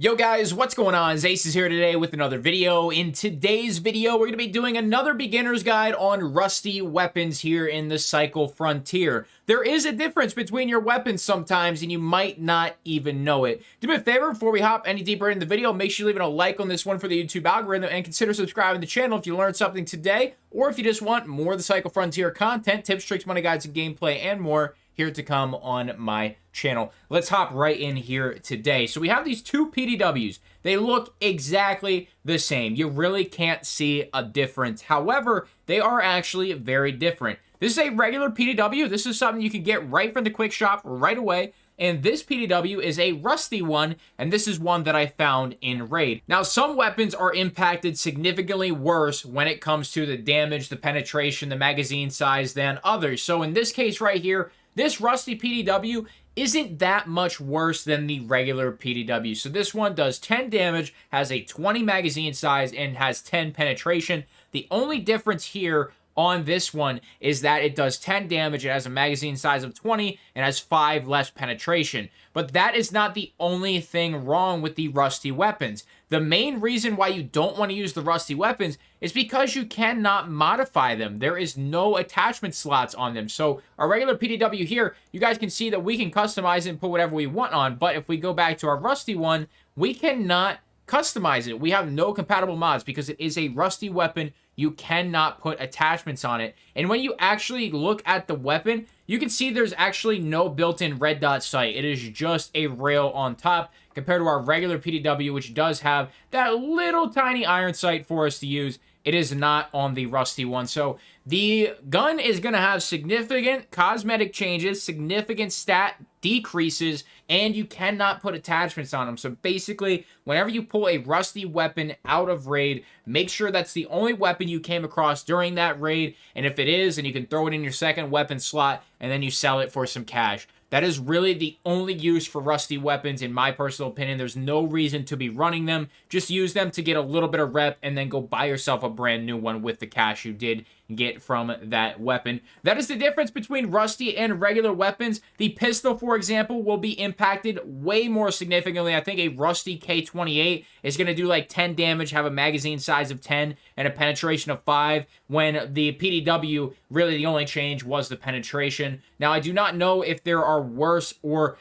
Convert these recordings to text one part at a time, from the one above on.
Yo guys, what's going on? Ace is here today with another video. In today's video, we're going to be doing another beginner's guide on rusty weapons here in the Cycle Frontier. There is a difference between your weapons sometimes, and you might not even know it. Do me a favor, before we hop any deeper into the video, make sure you're leaving a like on this one for the YouTube algorithm, and consider subscribing to the channel if you learned something today, or if you just want more of the Cycle Frontier content, tips, tricks, money guides, and gameplay, and more here to come on my channel. Let's hop right in here today. So we have these two PDWs. They look exactly the same. You really can't see a difference. However, they are actually very different. This is a regular PDW. This is something you can get right from the quick shop right away. And this PDW is a rusty one, and this is one that I found in Raid. Now, some weapons are impacted significantly worse when it comes to the damage, the penetration, the magazine size than others. So in this case right here, this rusty PDW isn't that much worse than the regular PDW. So this one does 10 damage, has a 20 magazine size, and has 10 penetration. The only difference here on this one is that it does 10 damage, it has a magazine size of 20, and has 5 less penetration. But that is not the only thing wrong with the rusty weapons. The main reason why you don't want to use the rusty weapons is because you cannot modify them. There is no attachment slots on them. So our regular PDW here, you guys can see that we can customize it and put whatever we want on. But if we go back to our rusty one, we cannot customize it. We have no compatible mods because it is a rusty weapon. You cannot put attachments on it. And when you actually look at the weapon, you can see there's actually no built-in red dot sight. It is just a rail on top compared to our regular PDW, which does have that little tiny iron sight for us to use. It is not on the rusty one. So the gun is going to have significant cosmetic changes, significant stat decreases, and you cannot put attachments on them. So basically, whenever you pull a rusty weapon out of Raid, make sure that's the only weapon you came across during that Raid. And if it is, then you can throw it in your second weapon slot, and then you sell it for some cash. That is really the only use for rusty weapons, in my personal opinion. There's no reason to be running them. Just use them to get a little bit of rep, and then go buy yourself a brand new one with the cash you did get from that weapon. That is the difference between rusty and regular weapons. The pistol, for example, will be impacted way more significantly. I think a rusty K28 is going to do like 10 damage, have a magazine size of 10, and a penetration of 5, when the PDW, really the only change was the penetration. Now, I do not know if there are worse or,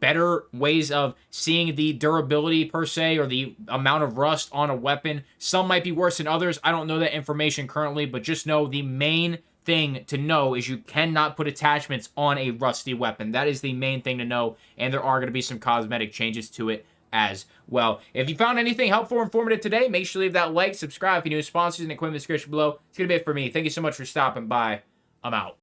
better ways of seeing the durability per se, or the amount of rust on a weapon. Some might be worse than others. I don't know that information currently, but just know the main thing to know is you cannot put attachments on a rusty weapon. That is the main thing to know, and there are going to be some cosmetic changes to it as well. If you found anything helpful or informative today, make sure to leave that like, subscribe if you're new, sponsors, and equipment description below. It's going to be it for me. Thank you so much for stopping by. I'm out.